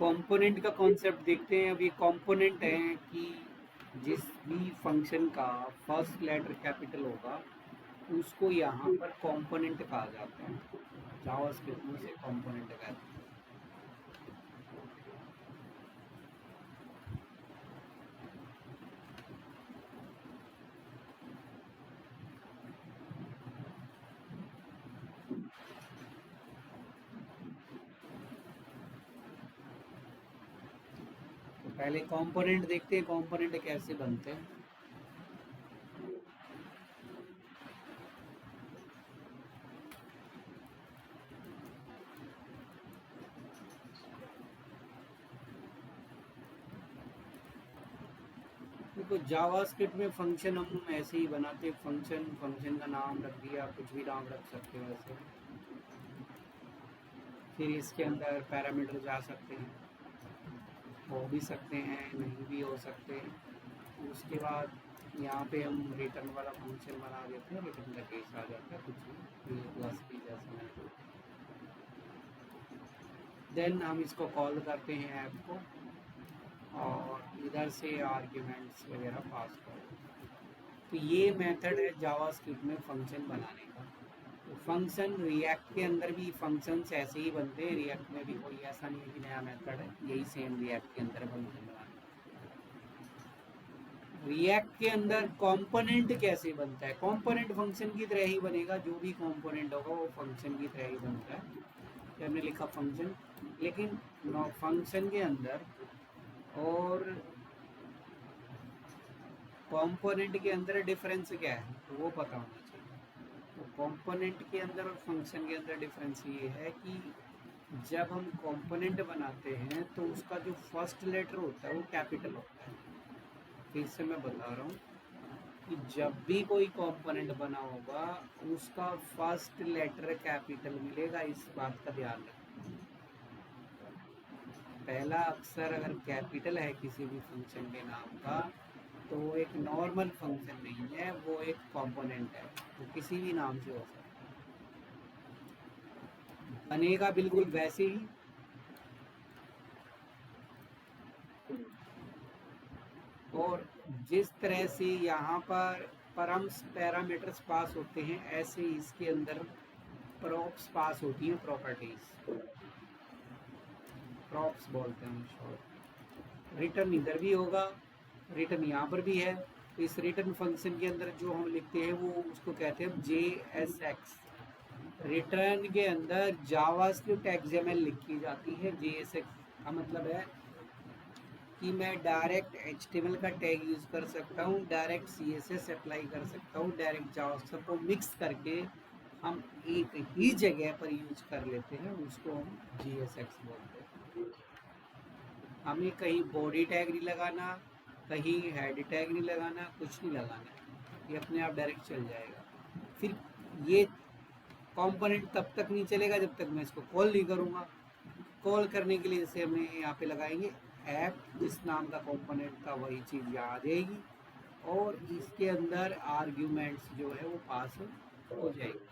Component का concept देखते हैं। अब ये कंपोनेंट है कि जिस भी फंक्शन का फर्स्ट लेटर कैपिटल होगा उसको यहाँ पर कंपोनेंट कहा जाता है। जावास्क्रिप्ट में से कंपोनेंट कहते हैं। तो पहले कंपोनेंट देखते हैं कंपोनेंट कैसे बनते हैं। देखो जावास्क्रिप्ट में फंक्शन हम ऐसे ही बनाते हैं। फंक्शन का नाम रख दिया, कुछ भी नाम रख सकते हो ऐसे। फिर इसके अंदर पैरामीटर जा सकते हैं, हो भी सकते हैं नहीं भी हो सकते। उसके बाद यहाँ पे हम रिटर्न वाला फंक्शन बना देते हैं, रिटर्न का केस आ जाता है कुछ भी प्लस भी जैसा है। देन हम इसको कॉल करते हैं ऐप को और इधर से आर्ग्यूमेंट्स वगैरह पास करो। तो ये मेथड है जावास्क्रिप्ट में फंक्शन बनाने का। तो फंक्शन रिएक्ट के अंदर भी फंक्शंस ऐसे ही बनते हैं। रिएक्ट में भी कोई ऐसा नहीं है कि नया मेथड है, यही सेम रिएक्ट के अंदर फंक्शन बनाना। रिएक्ट के अंदर कंपोनेंट कैसे बनता है? कंपोनेंट फंक्शन की तरह ही बनेगा। जो भी कंपोनेंट होगा वो फंक्शन की तरह ही बनता है। तो हमने लिखा फंक्शन, लेकिन फंक्शन के अंदर और कंपोनेंट के अंदर डिफरेंस क्या है तो वो पता होना चाहिए। तो कंपोनेंट के अंदर और फंक्शन के अंदर डिफरेंस ये है कि जब हम कंपोनेंट बनाते हैं तो उसका जो फर्स्ट लेटर होता है वो कैपिटल होता है। फिर से मैं बता रहा हूँ कि जब भी कोई कंपोनेंट बना होगा उसका फर्स्ट लेटर कैपिटल मिलेगा। इस बात का ध्यान रखें। पहला अक्षर अगर कैपिटल है किसी भी फंक्शन के नाम का तो वो एक नॉर्मल फंक्शन नहीं है, वो एक कंपोनेंट है। वो किसी भी नाम से हो सकता है। बनेगा बिल्कुल वैसे ही। और जिस तरह से यहाँ पर हम पैरामीटर्स पास होते हैं ऐसे ही इसके अंदर प्रॉप्स पास होती हैं, प्रॉपर्टीज प्रॉप्स बोलते हैं शॉर्ट। रिटर्न इधर भी होगा, रिटर्न यहाँ पर भी है। तो इस रिटर्न फंक्शन के अंदर जो हम लिखते हैं वो उसको कहते हैं JSX। रिटर्न के अंदर जावास्क्रिप्ट XML लिखी जाती है। JSX का मतलब है कि मैं डायरेक्ट HTML का टैग यूज़ कर सकता हूँ, डायरेक्ट CSS अप्लाई कर सकता हूँ, डायरेक्ट जावास्क्रिप्ट को मिक्स करके हम एक ही जगह पर यूज कर लेते हैं, उसको हम JSX बोलते हैं। हमें कहीं बॉडी टैग नहीं लगाना, कहीं हेड टैग नहीं लगाना, कुछ नहीं लगाना, ये अपने आप डायरेक्ट चल जाएगा। फिर ये कंपोनेंट तब तक नहीं चलेगा जब तक मैं इसको कॉल नहीं करूँगा। कॉल करने के लिए जैसे हमें यहाँ पे लगाएंगे ऐप, जिस नाम का कंपोनेंट था वही चीज़ यहाँ आ जाएगी और इसके अंदर आर्ग्यूमेंट्स जो है वो पास हो जाएगी।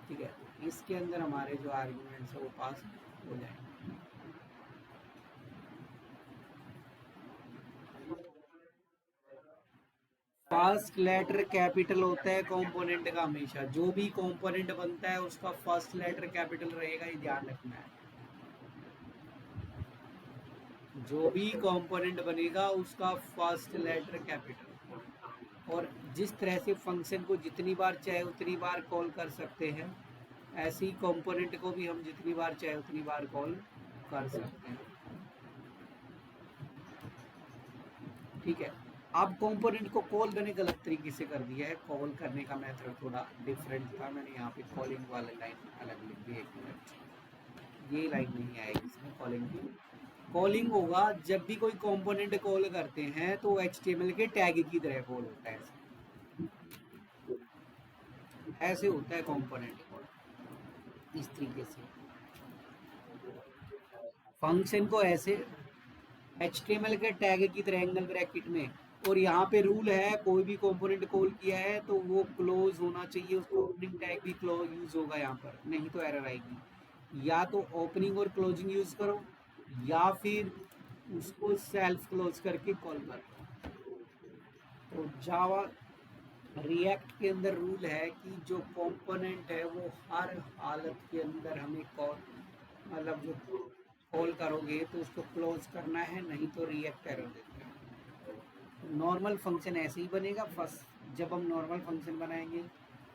ठीक है, इसके अंदर हमारे जो आर्ग्यूमेंट्स है वो पास हो जाएंगे। फर्स्ट लेटर कैपिटल होता है कंपोनेंट का हमेशा। जो भी कंपोनेंट बनता है उसका फर्स्ट लेटर कैपिटल रहेगा, ये ध्यान रखना है। जो भी कंपोनेंट बनेगा उसका फर्स्ट लेटर कैपिटल। और जिस तरह से फंक्शन को जितनी बार चाहे उतनी बार कॉल कर सकते हैं, ऐसे ही कंपोनेंट को भी हम जितनी बार चाहे उतनी बार कॉल कर सकते हैं। ठीक है, अब कंपोनेंट को कॉल मैंने गलत तरीके से कर दिया है। कॉल करने का मेथड थोड़ा डिफरेंट था। मैंने यहाँ पे कॉलिंग वाला लाइन अलग लिख दी। एक मिनट, ये लाइन नहीं आएगी इसमें कॉलिंग की। कॉलिंग होगा जब भी कोई कंपोनेंट कॉल करते हैं तो HTML के टैग की तरह कॉल होता है। ऐसे होता है कंपोनेंट कॉल, इस तरीके से। फंक्शन को ऐसे HTML के टैग की तरह एंगल ब्रैकेट में। और यहाँ पे रूल है, कोई भी कंपोनेंट कॉल किया है तो वो क्लोज होना चाहिए, उसका ओपनिंग टैग भी क्लोज यूज होगा यहाँ पर, नहीं तो एरर आएगी। या तो ओपनिंग और क्लोजिंग यूज करो या फिर उसको सेल्फ क्लोज करके कॉल कर लो। तो जावा रिएक्ट के अंदर रूल है कि जो कंपोनेंट है वो हर हालत के अंदर हमें कॉल, मतलब जो कॉल करोगे तो उसको क्लोज करना है, नहीं तो रिएक्ट एरर देता है। नॉर्मल फंक्शन ऐसे ही बनेगा। फर्स्ट जब हम नॉर्मल फंक्शन बनाएंगे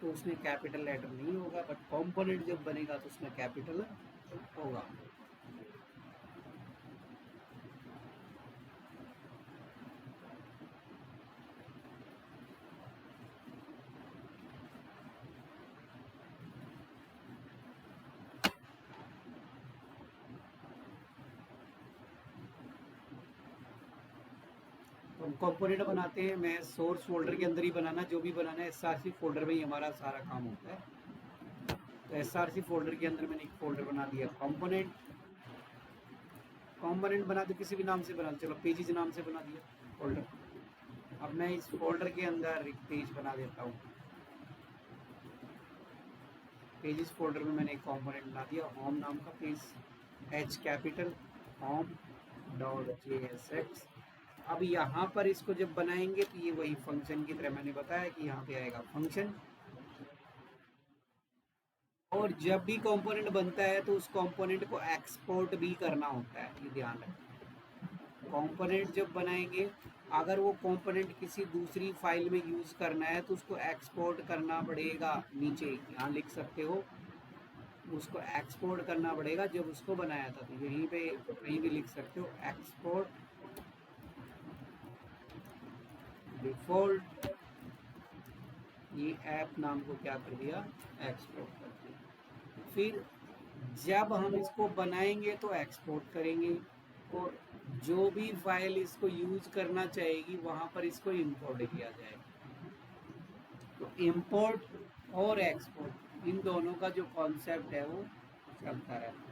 तो उसमें कैपिटल लेटर नहीं होगा, बट कंपोनेंट जब बनेगा तो उसमें कैपिटल होगा। तो हम कंपोनेंट बनाते हैं, मैं सोर्स फोल्डर के अंदर ही बनाना, जो भी बनाना है एसआरसी फोल्डर में ही हमारा सारा काम होता है। तो एसआरसी फोल्डर के अंदर मैंने एक फोल्डर बना दिया कंपोनेंट। कंपोनेंट बना दो, किसी भी नाम से बना दो, चलो पेजेस नाम से बना दिया फोल्डर। अब मैं इस फोल्डर के अंदर एक पेज बना देता हूँ। पेजेस फोल्डर में मैंने एक कंपोनेंट बना दिया, होम नाम का page, H capital home dot JSX। अब यहाँ पर इसको जब बनाएंगे तो ये वही फंक्शन की तरह मैंने बताया कि यहाँ पे आएगा फंक्शन। और जब भी कंपोनेंट बनता है तो उस कंपोनेंट को एक्सपोर्ट भी करना होता है, ये ध्यान रखें। कंपोनेंट जब बनाएंगे, अगर वो कंपोनेंट किसी दूसरी फाइल में यूज़ करना है तो उसको एक्सपोर्ट करना पड़ेगा। नीचे यहाँ लिख सकते हो, उसको एक्सपोर्ट करना पड़ेगा जब उसको बनाया था। तो यहीं पे कहीं भी लिख सकते हो एक्सपोर्ट डिफ़ॉल्ट, ये ऐप नाम को क्या कर दिया, एक्सपोर्ट कर दिया। फिर जब हम इसको बनाएंगे तो एक्सपोर्ट करेंगे, और जो भी फाइल इसको यूज करना चाहेगी वहां पर इसको इंपोर्ट किया जाएगा। तो इंपोर्ट और एक्सपोर्ट इन दोनों का जो कॉन्सेप्ट है वो चलता रहता है।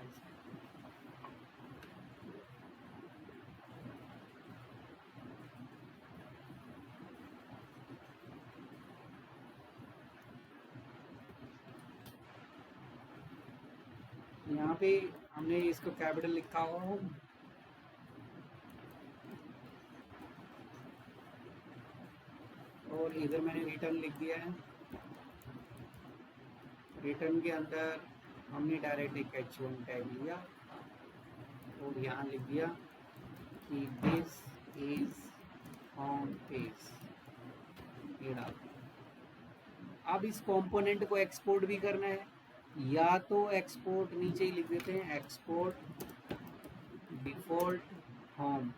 यहाँ पे हमने इसको कैपिटल लिखा हुआ हो, और इधर मैंने रिटर्न लिख दिया है। रिटर्न के अंदर हमने डायरेक्ट एक H1 टैग लिया और यहाँ लिख दिया कि दिस इज ऑन पेज, ये डाल। अब इस कंपोनेंट को एक्सपोर्ट भी करना है, या तो एक्सपोर्ट नीचे ही लिख देते हैं, एक्सपोर्ट डिफ़ॉल्ट होम।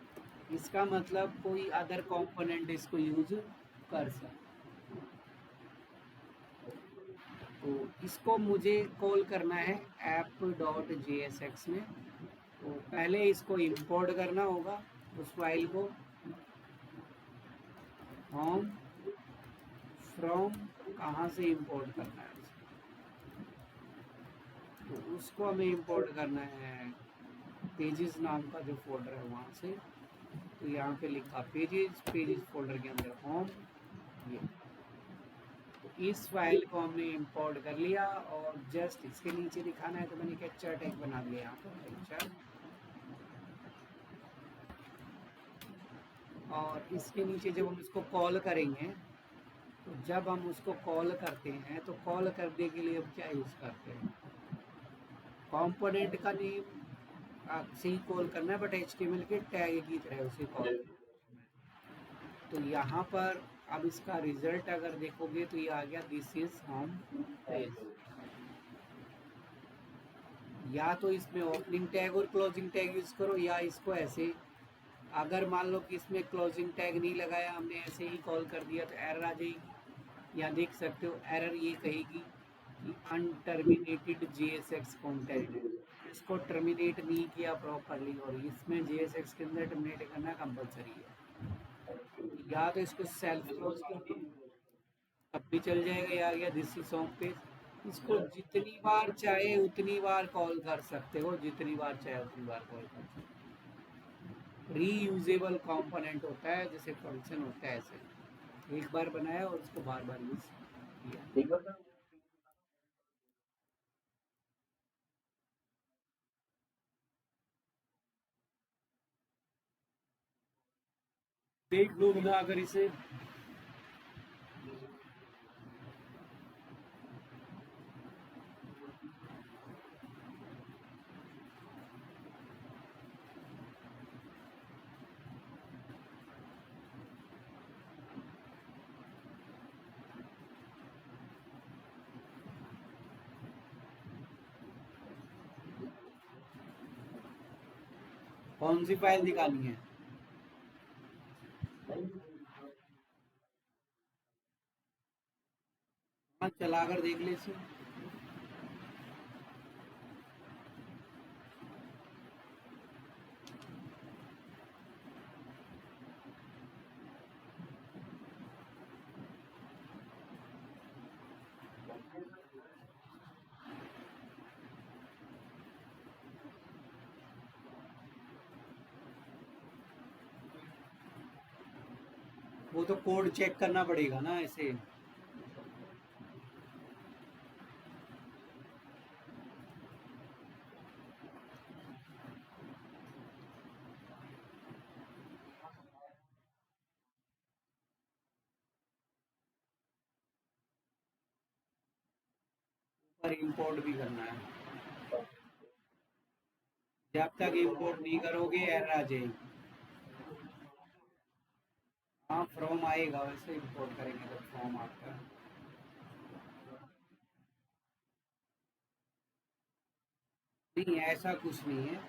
इसका मतलब कोई अदर कंपोनेंट इसको यूज कर सकता। तो इसको मुझे कॉल करना है app.jsx में। तो पहले इसको इंपोर्ट करना होगा उस फाइल को, होम फ्रॉम, कहाँ से इंपोर्ट करना है तो उसको हमें इंपोर्ट करना है पेजेस नाम का जो फोल्डर है वहाँ से। तो यहाँ पे लिखा पेजेस, पेजेस फोल्डर के अंदर होम, ये। तो इस फाइल को हमने इंपोर्ट कर लिया और जस्ट इसके नीचे दिखाना है तो मैंने कैप्चर टैग बना दिया यहाँ पर कैप्चर। और इसके नीचे जब हम इसको कॉल करेंगे, तो जब हम उसको कॉल करते हैं तो कॉल करने के लिए हम क्या यूज़ करते हैं, कंपोनेंट का नेम से ही कॉल करना है, बट HTML के टैग की तरह उसे कॉल। तो यहाँ पर अब इसका रिजल्ट अगर देखोगे तो ये आ गया दिस इज होम पेज। या तो इसमें ओपनिंग टैग और क्लोजिंग टैग यूज करो, या इसको ऐसे, अगर मान लो कि इसमें क्लोजिंग टैग नहीं लगाया, हमने ऐसे ही कॉल कर दिया तो एरर आ जाएगी। या देख सकते हो एरर ये कहेगी कि अनटर्मिनेटेड JSX कंटेंट, इसको टर्मिनेट नहीं किया प्रॉपरली, और इसमें JSX के अंदर टर्मिनेट करना कंपलसरी है। या तो इसको सेल्फ क्लोज कर दो तब भी चल जाएगा, ये आ गया दिस इज होम पेज। इसको जितनी बार चाहे उतनी बार कॉल कर सकते हो, जितनी बार चाहे उतनी बार कॉल कर सकते हो। रीयूजेबल कंपोनेंट होता है, जैसे फंक्शन होता है ऐसे, एक बार बनाया और उसको बार बार यूज किया। देख लो मिला अगर इसे। कौन सी फाइल निकालनी है? हाँ चला कर देख ले इसे। वो तो कोड चेक करना पड़ेगा ना ऐसे। पर इंपोर्ट भी करना है। जब तक इंपोर्ट नहीं करोगे एरर आ जाएगी। हाँ फ्रॉम आएगा, वैसे इंपोर्ट करेंगे तो फ्रॉम आता है। नहीं ऐसा कुछ नहीं है।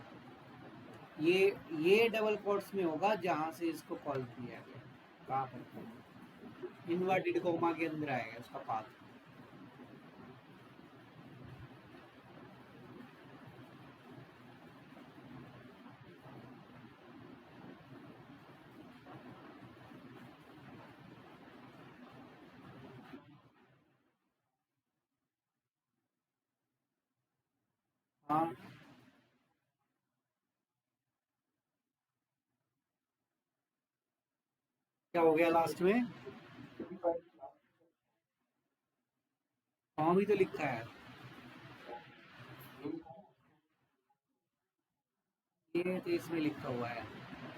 ये ये डबल कोट्स में होगा जहां से इसको कॉल किया गया। कहाँ पर? इन्वर्टेड कोमा के अंदर आएगा उसका पाथ। हाँ क्या हो गया लास्ट में? फॉर्म ही तो लिखा है। ये तो इसमें लिखा हुआ है,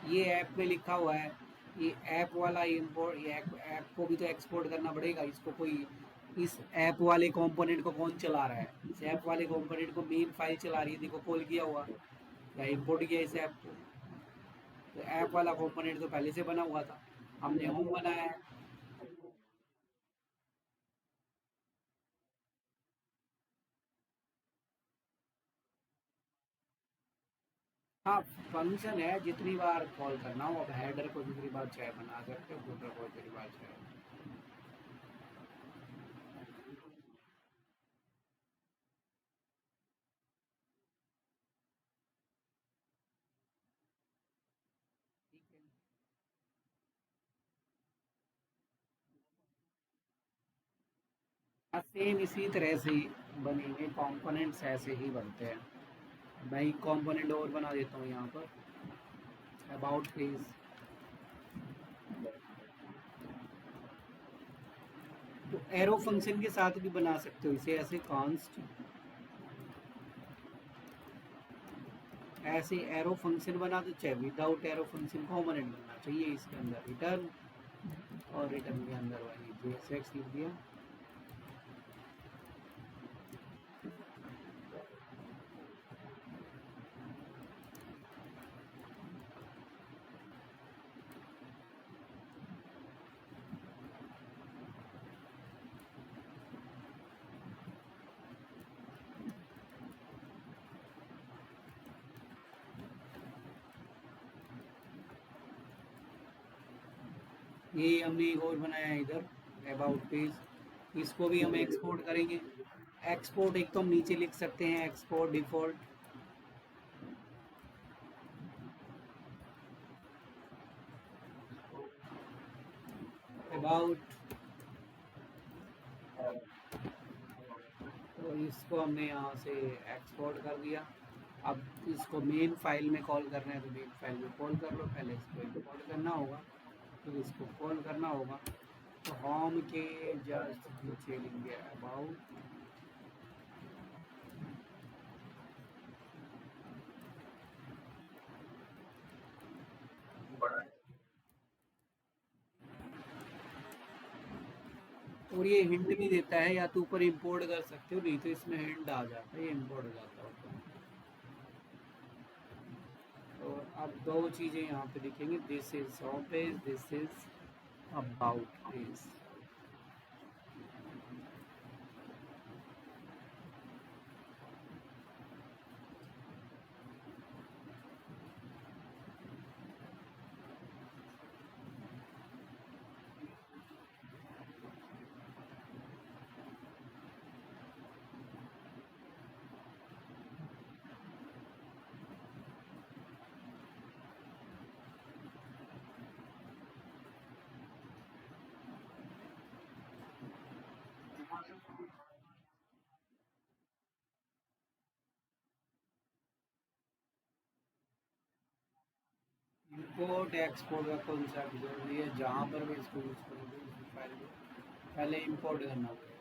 ये ऐप में लिखा हुआ है। ये ऐप वाला इम्पोर्ट, ये ऐप को भी तो एक्सपोर्ट करना पड़ेगा इसको। कोई इस ऐप वाले कंपोनेंट को कौन चला रहा है? इस ऐप वाले कंपोनेंट को मेन फाइल चला रही है, देखो कॉल किया हुआ या इम्पोर्ट किया इस ऐप को। तो ऐप वाला कंपोनेंट तो पहले से बना हुआ था, हमने होम बनाया है। हाँ फंक्शन है, जितनी बार कॉल करना हो। अब हेडर को जितनी बार चाहे बना सकते हो, फुटर को जितनी बार चाहे। ठीक है। हाँ सेम इसी तरह से ही बनेंगे कंपोनेंट्स, ऐसे ही बनते हैं। मैं एक कंपोनेंट और बना देता हूँ यहाँ पर, अबाउट फेज। तो एरो फंक्शन के साथ भी बना सकते हो इसे, ऐसे कॉन्स्ट, ऐसे एरो फंक्शन बना दो, चाहे विदाउट एरो फंक्शन कॉम्पोनेंट बनना चाहिए इसके अंदर रिटर्न। और रिटर्न के अंदर वही जेएसएक्स लिख दिया। ये हमने एक और बनाया है इधर, अबाउट पेज। इसको भी हम एक्सपोर्ट करेंगे। एक्सपोर्ट एक तो हम नीचे लिख सकते हैं, एक्सपोर्ट डिफॉल्ट अबाउट। तो इसको हमने यहाँ से एक्सपोर्ट कर दिया। अब इसको मेन फाइल में कॉल करना है तो मेन फाइल में कॉल कर लो। पहले इसको इंपोर्ट करना होगा, फिर इसको कॉल करना होगा। तो होम के जस्ट नीचे लिख दिया अबाउट। और ये हिंट भी देता है, या तो ऊपर इंपोर्ट कर सकते हो, नहीं तो इसमें हिंट आ जाता है, ये इंपोर्ट हो जाता है ऊपर। और अब दो चीज़ें यहाँ पे दिखेंगी, this is home page, this is about page. Import export का कॉन्सेप्ट जरूरी है, जहाँ पर भी इसको यूज़ करोगे उस फाइल को पहले इंपोर्ट करना पड़ेगा।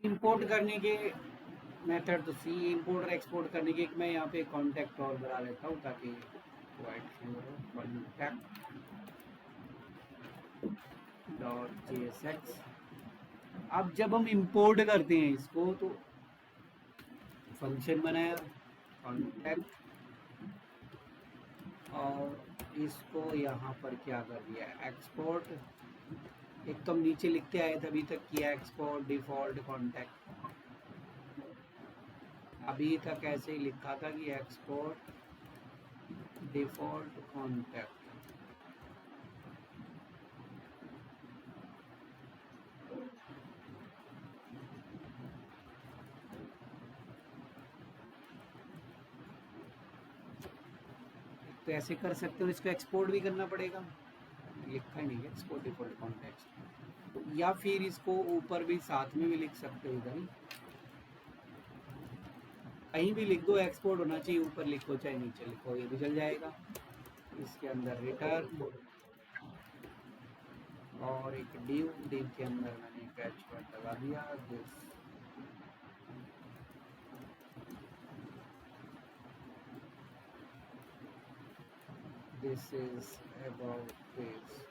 इंपोर्ट करने के मेथड तो सी, इंपोर्ट और एक्सपोर्ट करने के एक मैं यहाँ पे कॉन्टैक्ट और बना लेता हूँ ताकि white contact dot J S x. अब जब हम इंपोर्ट करते हैं इसको तो फंक्शन बनाया कॉन्टैक्ट, और इसको यहाँ पर क्या कर दिया एक्सपोर्ट। एक तो हम नीचे लिखते आए थे अभी तक किया एक्सपोर्ट डिफॉल्ट कॉन्टैक्ट, अभी तक ऐसे ही लिखा था कि एक्सपोर्ट डिफॉल्ट कॉन्टैक्ट। तो ऐसे कर सकते हो, इसको एक्सपोर्ट भी करना पड़ेगा, लिखा ही नहीं है एक्सपोर्ट डिफॉल्ट कॉन्टैक्ट, या फिर इसको ऊपर भी साथ में भी लिख सकते हो, इधर ही कहीं भी लिख दो एक्सपोर्ट होना चाहिए, ऊपर लिखो चाहे नीचे लिखो ये भी चल जाएगा। इसके अंदर रिटर्न और एक डिव, डिव के अंदर मैंने एक एच लगा दिया, दिस इज अबाउट पेज।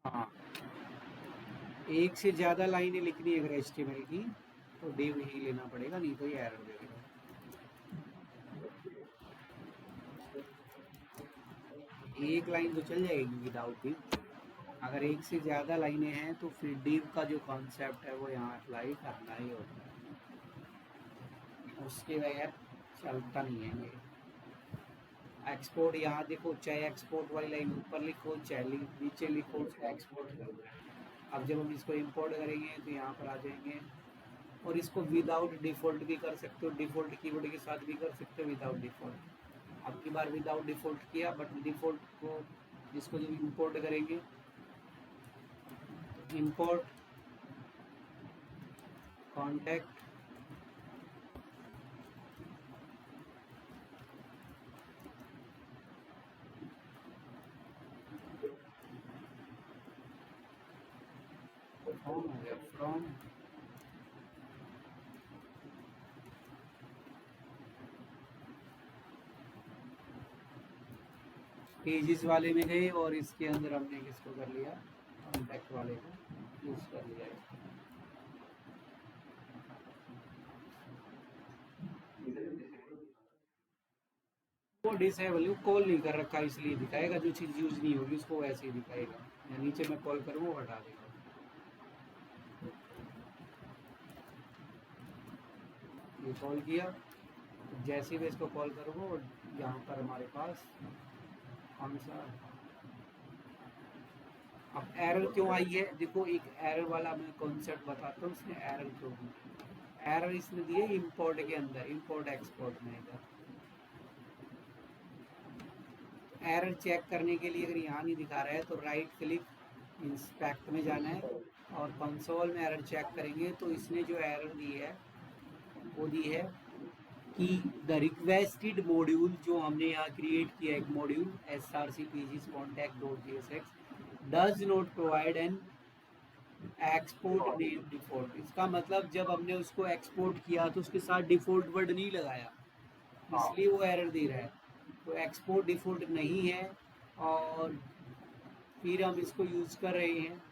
हाँ, एक से ज़्यादा लाइनें लिखनी है अगर HTML की तो डिव ही लेना पड़ेगा, नहीं तो ये एरर देगा। एक लाइन तो चल जाएगी विदाउट डिव, अगर एक से ज़्यादा लाइनें हैं तो फिर डिव का जो कॉन्सेप्ट है वो यहाँ अप्लाई करना ही होता है, उसके बगैर चलता नहीं है ये। एक्सपोर्ट यहाँ देखो, चाहे एक्सपोर्ट वाली लाइन ऊपर लिखो चाहे नीचे लिखो, उसको एक्सपोर्ट कर दो। अब जब हम इसको इंपोर्ट करेंगे तो यहाँ पर आ जाएंगे, और इसको विदाउट डिफ़ॉल्ट भी कर सकते हो, डिफ़ॉल्ट कीवर्ड के साथ भी कर सकते हो विदाउट डिफ़ॉल्ट। अब की बार विदाउट डिफ़ॉल्ट किया, बट डिफ़ॉल्ट को जिसको जब इंपोर्ट करेंगे, इंपोर्ट कॉन्टैक्ट फ्रॉम हो गया, फ्रॉम पेजेस वाले में गए और इसके अंदर हमने किसको कर लिया, कॉन्टैक्ट वाले को यूज़ कर लिया इसको। वो डिसेबल, वो कॉल नहीं कर रखा इसलिए दिखाएगा, जो चीज़ यूज नहीं होगी उसको वैसे ही दिखाएगा, या नीचे मैं कॉल करूँ वो हटा देगा। ये कॉल किया, जैसे ही मैं इसको कॉल करूँगा वो यहाँ पर हमारे पास कौन सा अब एरर क्यों आई है, देखो एक एरर वाला मैं कॉन्सेप्ट बताता हूँ इसमें एरर क्यों हुई। एरर इसने दिए इंपोर्ट के अंदर, इंपोर्ट एक्सपोर्ट में इधर एरर चेक करने के लिए अगर यहाँ नहीं दिखा रहा है तो राइट क्लिक इंस्पेक्ट में जाना है और कंसोल में एरर चेक करेंगे तो इसने जो एरर दी है वो दी है कि द रिक्वेस्टेड मॉड्यूल जो हमने यहाँ क्रिएट किया एक module src-pages-contact.jsx does not provide an export name default. इसका मतलब जब हमने उसको एक्सपोर्ट किया तो उसके साथ डिफॉल्ट वर्ड नहीं लगाया, इसलिए वो एरर दे रहा है। तो एक्सपोर्ट डिफॉल्ट नहीं है और फिर हम इसको यूज कर रहे हैं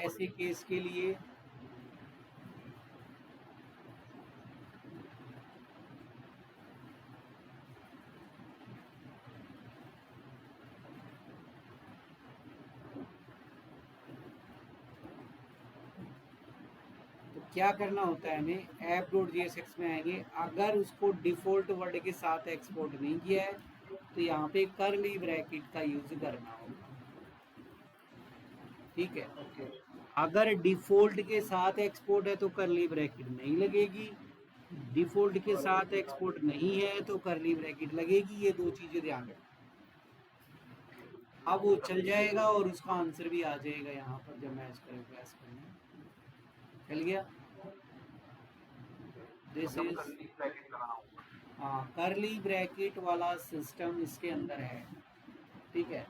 ऐसे केस के लिए तो क्या करना होता है हमें, app.jsx में आएंगे, अगर उसको डिफॉल्ट वर्ड के साथ एक्सपोर्ट नहीं किया है तो यहाँ पे कर्ली ब्रैकेट का यूज करना होगा, ठीक है। अगर डिफॉल्ट के साथ एक्सपोर्ट है तो कर्ली ब्रैकेट नहीं लगेगी, डिफॉल्ट के साथ एक्सपोर्ट नहीं है तो कर्ली ब्रैकेट लगेगी, ये दो चीजें ध्यान रखना। अब वो चल जाएगा और उसका आंसर भी आ जाएगा यहाँ पर जब मैच करें क्लास करना, चल गया। दिस इज हाँ करली ब्रैकेट वाला सिस्टम इसके अंदर है, ठीक है।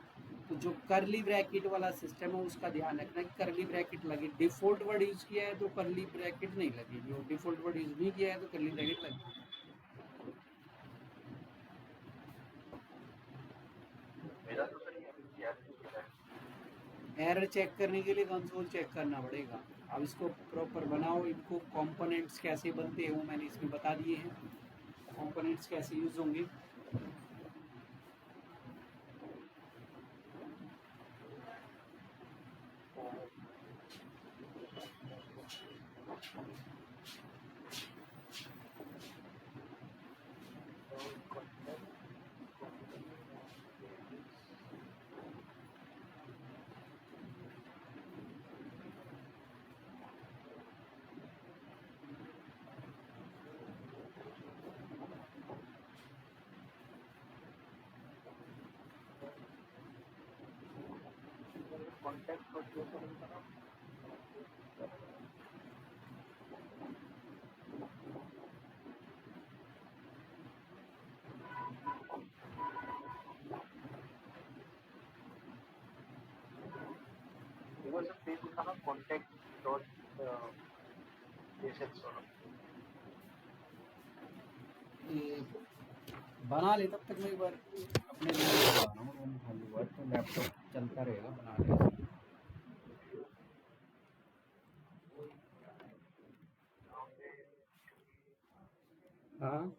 तो जो करली ब्रैकेट वाला सिस्टम है उसका ध्यान रखना कि करली ब्रैकेट लगे, डिफॉल्ट वर्ड यूज किया है तो करली ब्रैकेट नहीं लगेगी और डिफॉल्ट वर्ड यूज नहीं किया है तो करली ब्रैकेट लगेगी। एरर चेक करने के लिए कंसोल चेक करना पड़ेगा। अब इसको प्रॉपर बनाओ, इनको कंपोनेंट्स कैसे बनते हैं वो मैंने इसमें बता दिए हैं, कंपोनेंट्स कैसे यूज होंगे। ये बना ले, तब तक मैं एक बार अपने रूम में जा रहा हूँ, रूम खाली हुआ है तो लैपटॉप चलता रहेगा, बना ले। हाँ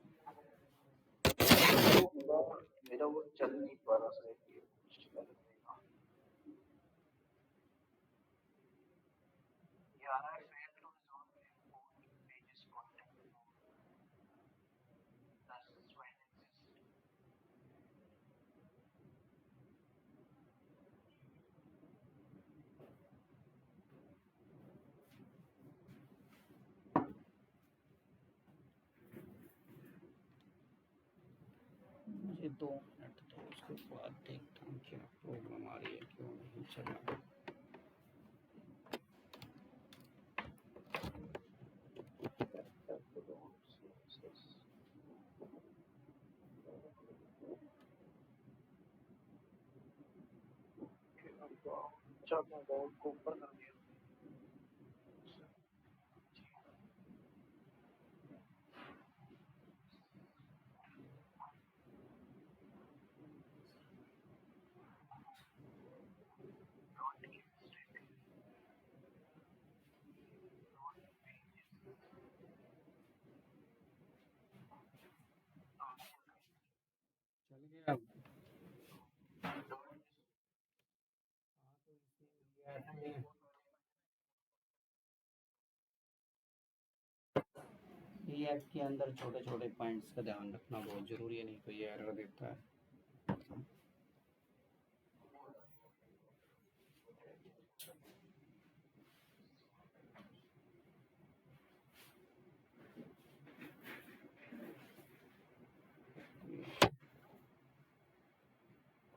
मुझे 2 मिनट तो उसके बाद देखता हूँ क्या प्रॉब्लम आ रही है, क्यों नहीं चल रहा। चल गया अब। हाँ तो इसे ये ऐप के अंदर छोटे छोटे पॉइंट्स का ध्यान रखना बहुत जरूरी है, नहीं तो ये एरर देता है।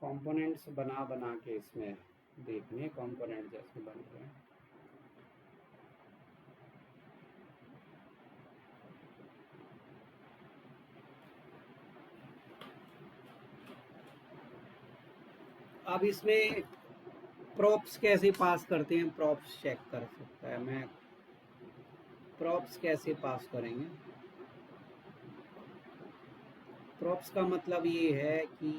कंपोनेंट्स बना बना के इसमें देखने कंपोनेंट जैसे बन रहे हैं। अब इसमें प्रॉप्स कैसे पास करते हैं, प्रॉप्स चेक कर सकता है मैं। प्रॉप्स कैसे पास करेंगे? प्रॉप्स का मतलब ये है कि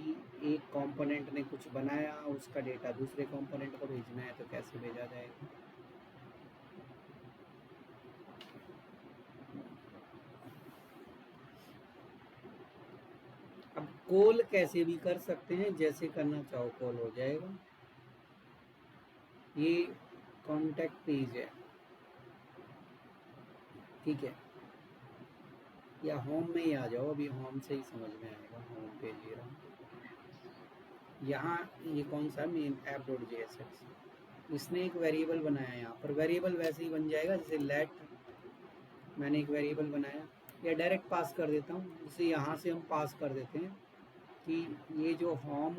एक कंपोनेंट ने कुछ बनाया, उसका डेटा दूसरे कंपोनेंट को भेजना है, तो कैसे भेजा जाएगा? अब कॉल कैसे भी कर सकते हैं, जैसे करना चाहो कॉल हो जाएगा। ये कॉन्टेक्ट पेज है, ठीक है, या होम में ही आ जाओ, अभी होम से ही समझ में आएगा। होम पेज ये रहा। यहाँ ये कौन सा मेन ऐप डॉट JSX, इसने एक वेरिएबल बनाया है। यहाँ पर वेरिएबल वैसे ही बन जाएगा जैसे लेट, मैंने एक वेरिएबल बनाया, या डायरेक्ट पास कर देता हूँ। इसे यहाँ से हम पास कर देते हैं कि ये जो होम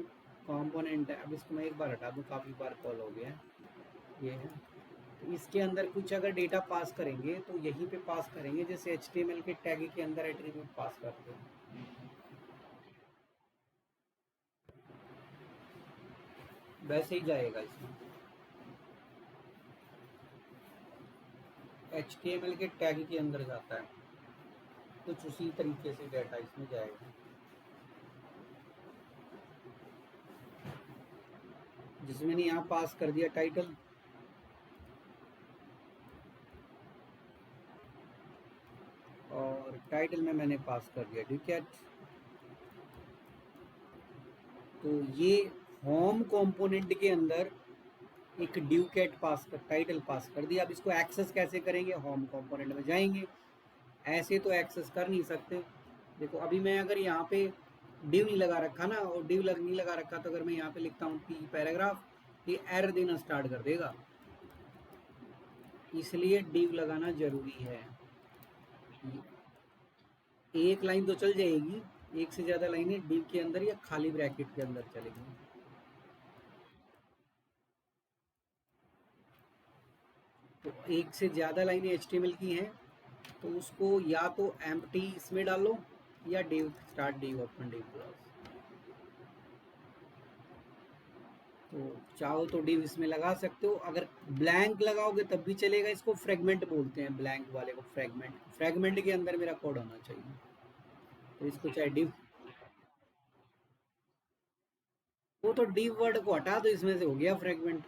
कंपोनेंट है, अब इसको मैं एक बार हटा दूँ, काफ़ी बार कॉल हो गया है, ये है। तो इसके अंदर कुछ अगर डेटा पास करेंगे तो यहीं पे पास करेंगे, जैसे HTML के टैग के अंदर एट्रीब्यूट पास करते हैं, वैसे ही जाएगा इसमें। HTML के टैग के अंदर जाता है, कुछ उसी तरीके से डाटा इसमें जाएगा। जिसमें मैंने यहाँ पास कर दिया टाइटल, और टाइटल में मैंने पास कर दिया डुकेट। तो ये होम कंपोनेंट के अंदर एक ड्यूकेट पास कर, टाइटल पास कर दिया। अब इसको एक्सेस कैसे करेंगे? होम कंपोनेंट में जाएंगे, ऐसे तो एक्सेस कर नहीं सकते। देखो अभी मैं अगर यहाँ पे डिव नहीं लगा रखा ना, और डिव नहीं लगा रखा, तो अगर मैं यहाँ पे लिखता हूँ पी पैराग्राफ, ये एरर देना स्टार्ट कर देगा, इसलिए डिव लगाना जरूरी है। एक लाइन तो चल जाएगी, एक से ज्यादा लाइनें डिव के अंदर या खाली ब्रैकेट के अंदर चलेगी। तो एक से ज़्यादा लाइनें HTML की हैं तो उसको या तो एम्प्टी इसमें डालो, या div start div open div class. तो चाहो तो डिव इसमें लगा सकते हो, अगर ब्लैंक लगाओगे तब भी चलेगा। इसको फ्रेगमेंट बोलते हैं, ब्लैंक वाले को फ्रेगमेंट। फ्रेगमेंट के अंदर मेरा कोड होना चाहिए, तो इसको चाहे डिव, वो तो डिव वर्ड को हटा दो, इसमें से हो गया फ्रेगमेंट।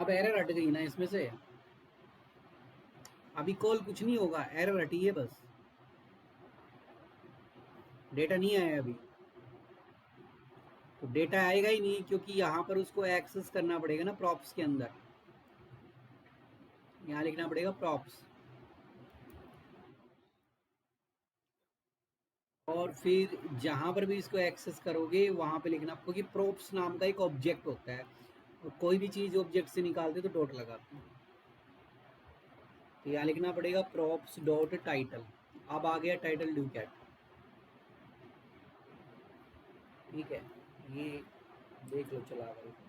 अब एरर हट गई ना इसमें से, अभी कॉल कुछ नहीं होगा, एरर हटी है बस, डेटा नहीं आया अभी। तो डेटा आएगा ही नहीं, क्योंकि यहाँ पर उसको एक्सेस करना पड़ेगा ना प्रॉप्स के अंदर। यहाँ लिखना पड़ेगा प्रॉप्स, और फिर जहाँ पर भी इसको एक्सेस करोगे वहाँ पे लिखना, क्योंकि प्रॉप्स नाम का एक ऑब्जेक्ट होता है, और कोई भी चीज़ ऑब्जेक्ट से निकालते तो डॉट लगाते हैं। तो यहाँ लिखना पड़ेगा प्रॉप्स डॉट टाइटल। अब आ गया टाइटल डू कैट, ठीक है, ये देख लो चला गया।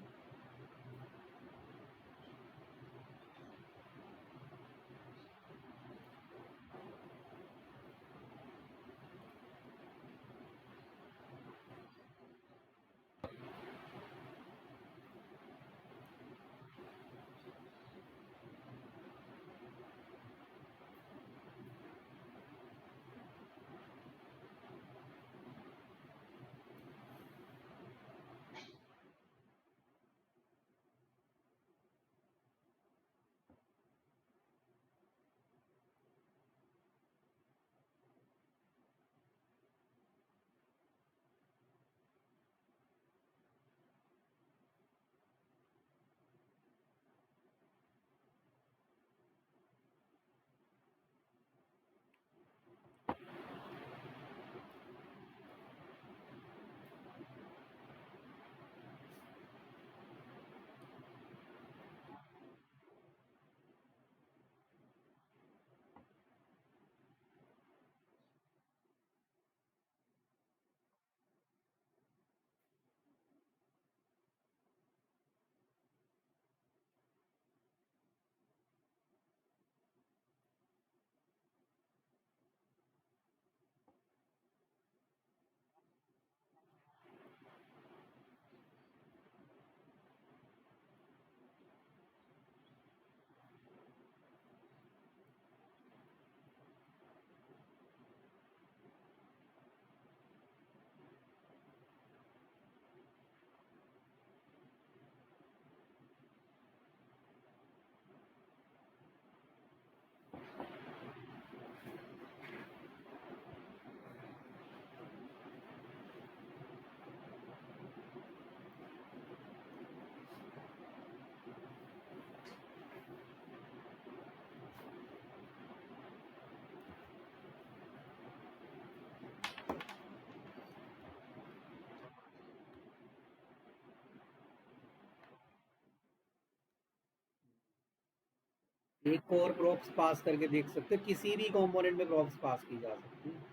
एक और प्रॉप्स पास करके देख सकते हो, किसी भी कंपोनेंट में प्रॉप्स पास की जा सकती है।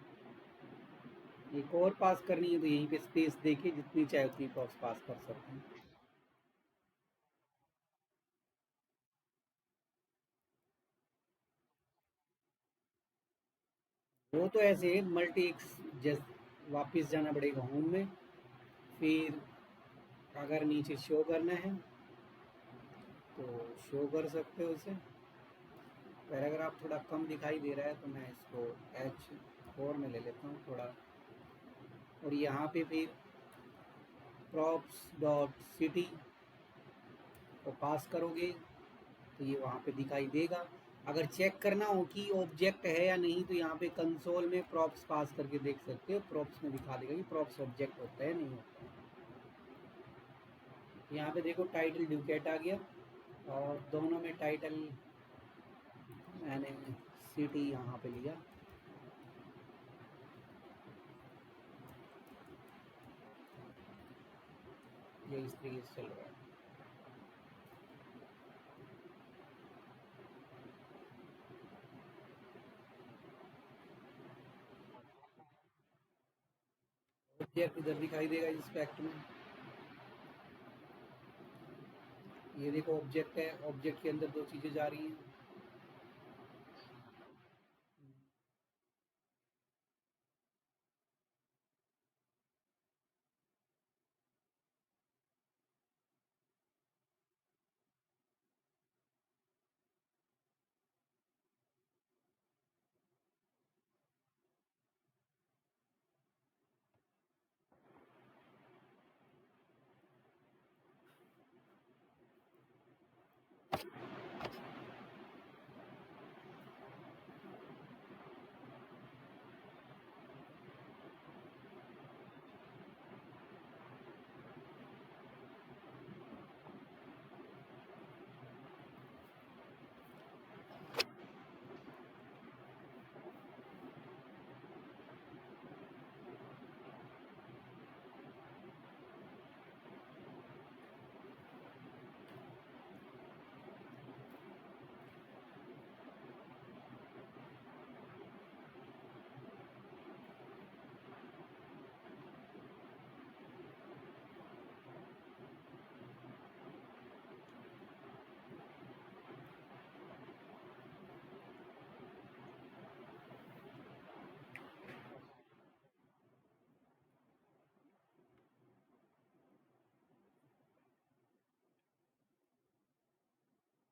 एक और पास करनी है तो यहीं पे स्पेस देके जितनी चाहे उतनी प्रॉप्स पास कर सकते हैं। वो तो ऐसे है मल्टी, जैसे वापस जाना पड़ेगा होम में, फिर अगर नीचे शो करना है तो शो कर सकते हो उसे। पैराग्राफ थोड़ा कम दिखाई दे रहा है तो मैं इसको H4 में ले लेता हूँ थोड़ा, और यहाँ पे फिर props.city को पास करोगे तो ये वहाँ पे दिखाई देगा। अगर चेक करना हो कि ऑब्जेक्ट है या नहीं तो यहाँ पे कंसोल में प्रॉप्स पास करके देख सकते हो, प्रॉप्स में दिखा देगा कि प्रॉप्स ऑब्जेक्ट होता है नहीं होता है। यहाँ पे देखो टाइटल ड्यूकेट आ गया, और दोनों में टाइटल मैंने सिटी यहाँ पे लिया। ये इस तरीके से चल रहा है। ऑब्जेक्ट इधर दिखाई देगा इस स्पेक्ट में। ये देखो ऑब्जेक्ट है, ऑब्जेक्ट के अंदर दो चीज़ें जा रही हैं।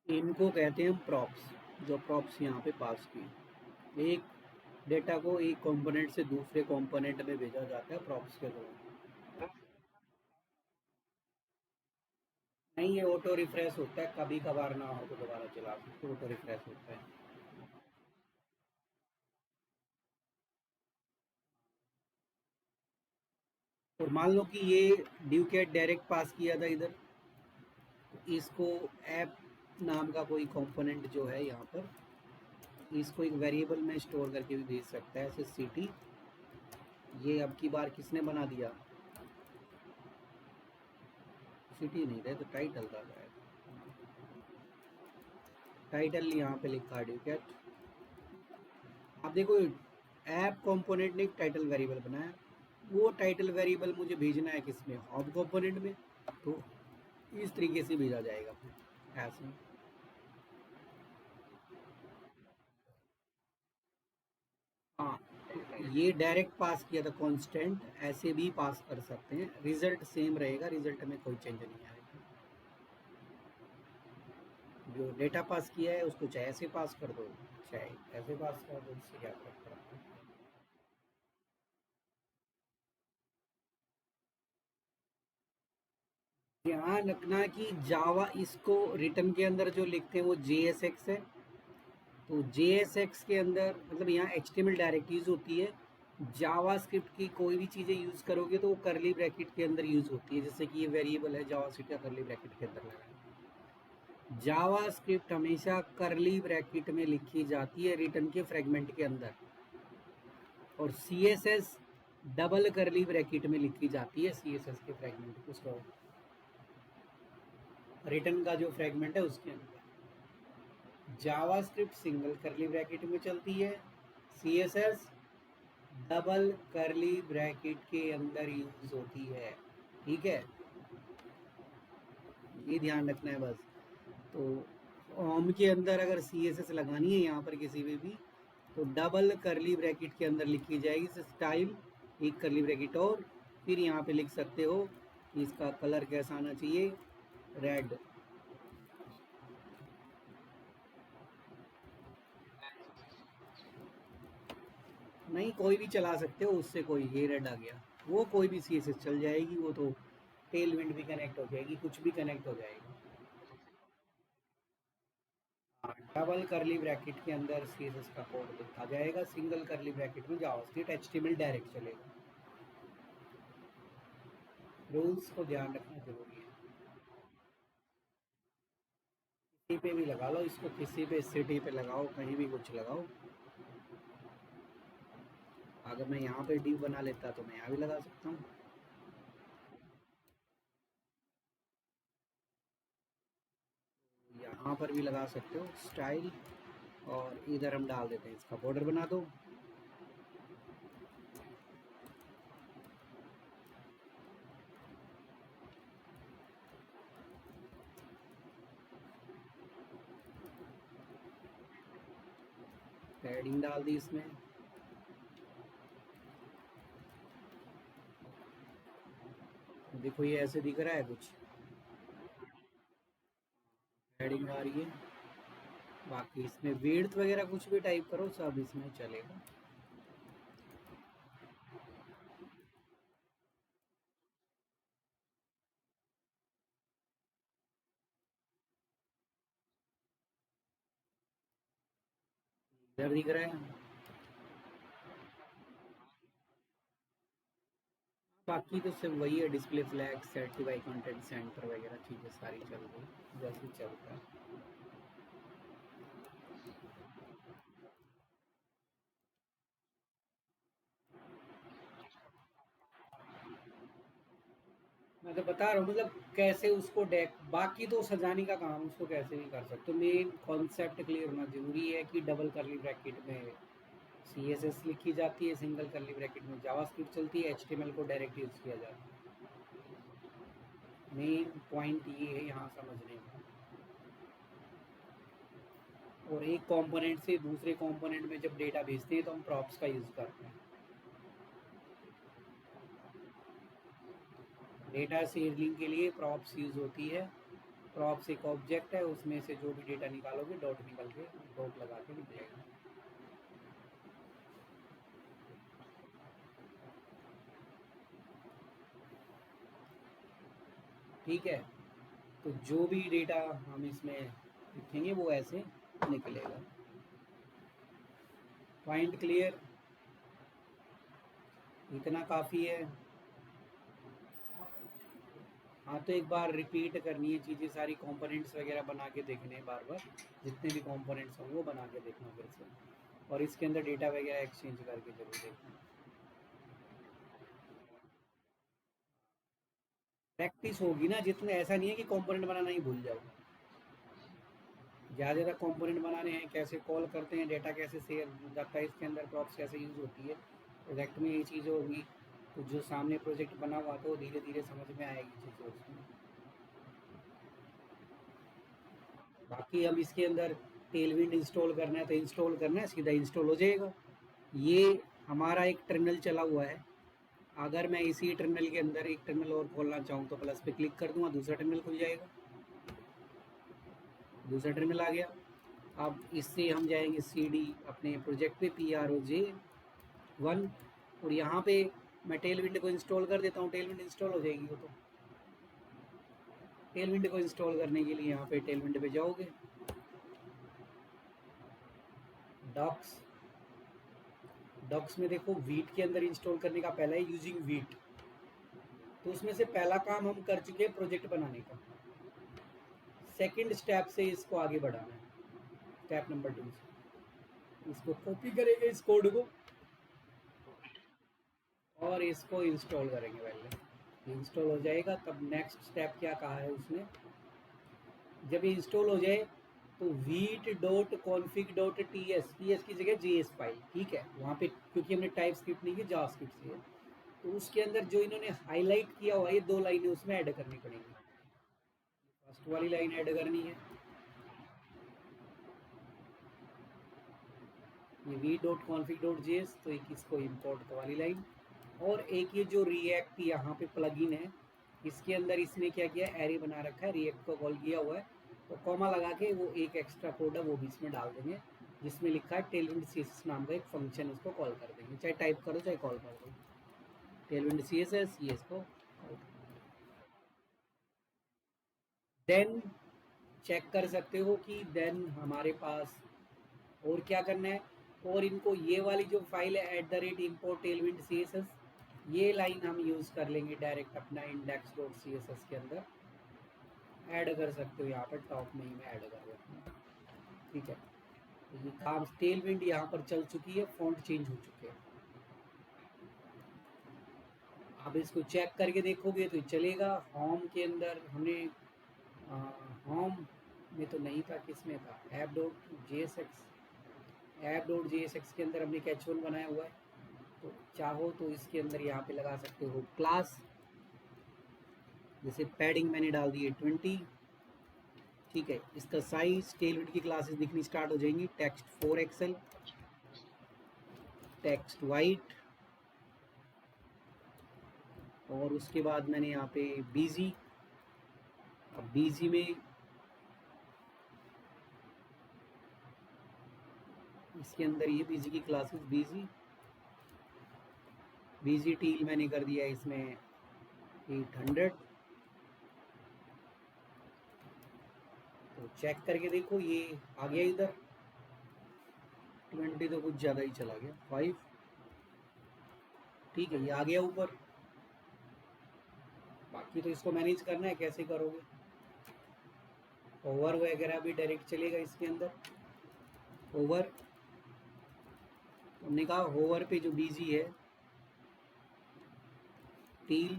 इनको कहते हैं हम प्रॉप्स, जो प्रॉप्स यहाँ पे पास किए। एक डेटा को एक कंपोनेंट से दूसरे कंपोनेंट में भेजा जाता है प्रॉप्स के द्वारा। नहीं, ये ऑटो रिफ्रेश होता है, कभी कभार ना हो तो दोबारा चला सकते हो, ऑटो रिफ्रेश होता है। और मान लो कि ये ड्यूकेट डायरेक्ट पास किया था इधर, तो इसको ऐप नाम का कोई कंपोनेंट जो है यहाँ पर, इसको एक वेरिएबल में स्टोर करके भी भेज सकता है, ऐसे सिटी। ये अब की बार किसने बना दिया, सिटी नहीं रहे तो टाइटल था शायद। टाइटल यहाँ पे लिखा है ड्यूकेट। अब देखो ऐप कंपोनेंट ने एक टाइटल वेरिएबल बनाया, वो टाइटल वेरिएबल मुझे भेजना है किसमें, हॉब कंपोनेंट में, तो इस तरीके से भेजा जाएगा फिर ऐसे। हाँ, ये डायरेक्ट पास किया था कांस्टेंट, ऐसे भी पास कर सकते हैं, रिजल्ट सेम रहेगा, रिजल्ट में कोई चेंज नहीं आएगा। जो डेटा पास किया है उसको चाहे ऐसे पास कर दो चाहे ऐसे पास कर दो, इससे क्या फर्क पड़ता है। ध्यान रखना कि जावा इसको रिटर्न के अंदर जो लिखते हैं वो JSX है, तो JSX के अंदर मतलब यहाँ HTML डायरेक्टरीज होती है। जावा स्क्रिप्ट की कोई भी चीज़ें यूज़ करोगे तो वो करली ब्रैकेट के अंदर यूज़ होती है, जैसे कि ये वेरिएबल है जावा स्क्रिप्ट का करली ब्रैकेट के अंदर लगा है। जावा स्क्रिप्ट हमेशा करली ब्रैकेट में लिखी जाती है रिटर्न के फ्रेगमेंट के अंदर, और CSS डबल करली ब्रैकेट में लिखी जाती है, CSS के फ्रेगमेंट उसको रिटर्न का जो फ्रेगमेंट है उसके अंदर। जावास्क्रिप्ट सिंगल करली ब्रैकेट में चलती है, CSS डबल करली ब्रैकेट के अंदर यूज होती है। ठीक है, ये ध्यान रखना है बस। तो फॉर्म के अंदर अगर CSS लगानी है यहाँ पर किसी में भी, तो डबल करली ब्रैकेट के अंदर लिखी जाएगी स्टाइल, एक करली ब्रैकेट और फिर यहाँ पे लिख सकते हो कि इसका कलर कैसा आना चाहिए, रेड। नहीं, कोई भी चला सकते हो उससे, कोई ये रेड आ गया, वो कोई भी CSS चल जाएगी, वो तो टेल विंड भी कनेक्ट हो जाएगी, कुछ भी कनेक्ट हो जाएगा। डबल करली ब्रैकेट के अंदर CSS का कोड लिखा जाएगा, सिंगल करली ब्रैकेट में जावास्क्रिप्ट HTML डायरेक्ट चलेगा। रूल्स को ध्यान रखना जरूरी है। किसी पे भी लगा लो इसको, किसी पे सिटी पे लगाओ, कहीं भी कुछ लगाओ। अगर मैं यहाँ पे डिव बना लेता तो मैं यहाँ भी लगा सकता हूँ। यहाँ पर भी लगा सकते हो स्टाइल, और इधर हम डाल देते हैं इसका बॉर्डर बना दो। पैडिंग डाल दी इसमें। देखो ये ऐसे दिख रहा है कुछ, पैडिंग आ रही है। बाकी इसमें विड्थ वगैरह कुछ भी टाइप करो, सब इसमें चलेगा। इधर दिख रहा है। बाकी तो सिर्फ वही है, display flag, certify content centre वगैरह चीज़ें सारी चल रही जैसे चलता है। मैं तो बता रहा हूँ, मतलब कैसे उसको डेक, बाकी तो सजाने का काम उसको कैसे भी कर सकते हो। मेन कॉन्सेप्ट क्लियर होना जरूरी है कि डबल करली ब्रैकेट में CSS लिखी जाती है, सिंगल करली ब्रैकेट में जावास्क्रिप्ट चलती है, HTML को डायरेक्ट यूज किया जाता है। मेन पॉइंट ये है यहाँ समझने का। और एक कंपोनेंट से दूसरे कंपोनेंट में जब डेटा भेजते हैं तो हम प्रॉप्स का यूज़ करते हैं। डेटा शेयरिंग के लिए प्रॉप्स यूज़ होती है। प्रॉप्स एक ऑब्जेक्ट है, उसमें से जो भी डेटा निकालोगे डॉट निकल के, डॉट लगा के निकलेगा। ठीक है, तो जो भी डेटा हम इसमें लिखेंगे वो ऐसे निकलेगा। पॉइंट क्लियर, इतना काफ़ी है। हाँ, तो एक बार रिपीट करनी है चीज़ें सारी, कंपोनेंट्स वगैरह बना के देखने हैं बार बार, जितने भी कंपोनेंट्स हों वो बना के देखना फिर से, और इसके अंदर डेटा वगैरह एक्सचेंज करके जरूर देखना। प्रैक्टिस होगी ना जितने, ऐसा नहीं है कि कंपोनेंट बनाना ही भूल जाओ। ज़्यादा ज़्यादा कंपोनेंट बनाने हैं, कैसे कॉल करते हैं, डेटा कैसे शेयर जाता है इसके अंदर, प्रॉप्स कैसे यूज़ होती है, प्रोजेक्ट में ये चीज़ होगी, तो जो सामने प्रोजेक्ट बना हुआ तो धीरे धीरे समझ में आएगी चीज़ें उसमें। बाकी अब इसके अंदर टेलविंड इंस्टॉल करना है तो इंस्टॉल करना है, सीधा इंस्टॉल हो जाएगा। ये हमारा एक टर्मिनल चला हुआ है। अगर मैं इसी टर्मिनल के अंदर एक टर्मिनल और खोलना चाहूँ तो प्लस पे क्लिक कर दूंगा, दूसरा टर्मिनल खुल जाएगा। दूसरा टर्मिनल आ गया। अब इससे हम जाएंगे CD अपने प्रोजेक्ट पे, PROJ1, और यहाँ पे मैं टेल विंड को इंस्टॉल कर देता हूँ, टेल विंड इंस्टॉल हो जाएगी वो तो। टेल विंड को इंस्टॉल करने के लिए यहाँ पे टेल विंड पे जाओगे, डॉक्स, डॉक्स में देखो वीट के अंदर इंस्टॉल करने का पहला है यूजिंग वीट, तो उसमें से पहला काम हम कर चुके हैं प्रोजेक्ट बनाने का। सेकंड स्टेप से इसको आगे बढ़ाना है, स्टेप नंबर 2 से इसको कॉपी करेंगे इस कोड को, और इसको इंस्टॉल करेंगे। पहले इंस्टॉल हो जाएगा तब नेक्स्ट स्टेप क्या कहा है उसने, जब ये इंस्टॉल हो जाए तो wheat dot config dot T S की जगह जेएस फाइल, ठीक है, वहाँ पे क्योंकि हमने टाइप स्क्रिप्ट नहीं की, जावास्क्रिप्ट से है, तो उसके अंदर जो इन्होंने हाईलाइट किया हुआ है ये 2 लाइनें उसमें ऐड करनी पड़ेंगी। फर्स्ट वाली लाइन ऐड करनी है, ये V dot config dot JS, तो एक इसको इम्पोर्ट वाली लाइन, और एक ये जो रिएक्ट यहाँ पे प्लगइन है, इसके अंदर इसने क्या किया, एरे बना रखा है, रिएक्ट को कॉल किया हुआ है, तो कॉमा लगा के वो एक एक्स्ट्रा कोड है वो भी इसमें डाल देंगे, जिसमें लिखा है टेलविंड सीएसएस नाम का एक फंक्शन, उसको कॉल कर देंगे, चाहे टाइप करो चाहे कॉल कर दो, टेलविंड सीएसएस, ये इसको कॉल कर, देन चेक कर सकते हो कि देन हमारे पास और क्या करना है, और इनको ये वाली जो फाइल है at the rate import Tailwind C S S, ये लाइन हम यूज़ कर लेंगे डायरेक्ट अपना index dot C S S के अंदर ऐड कर सकते हो, यहाँ पर टॉप में ही मैं ऐड कर देता हूँ, ठीक है। तो ये काम टेलविंड यहाँ पर चल चुकी है, फॉन्ट चेंज हो चुके हैं, आप इसको चेक करके देखोगे तो चलेगा। होम के अंदर हमने होम में तो नहीं था, किस में था, app dot J S x, app dot J S x के अंदर हमने कैच वन बनाया हुआ है, तो चाहो तो इसके अंदर यहाँ पे लगा सकते हो क्लास, जैसे पैडिंग मैंने डाल दी है 20, ठीक है। इसका साइज टेलविड की क्लासेस दिखनी स्टार्ट हो जाएंगी, टेक्स्ट 4 एक्सेल, टेक्स्ट वाइट, और उसके बाद मैंने यहाँ पे बीजी, अब बीजी में इसके अंदर ये बीजी की क्लासेस, बीजी बीजी टील मैंने कर दिया इसमें 800, तो चेक करके देखो ये आ गया इधर, 20 तो कुछ ज़्यादा ही चला गया, 5, ठीक है, ये आ गया ऊपर। बाकी तो इसको मैनेज करना है, कैसे करोगे, ओवर वगैरह भी डायरेक्ट चलेगा इसके अंदर, ओवर, हमने कहा ओवर पे जो बीजी है टील,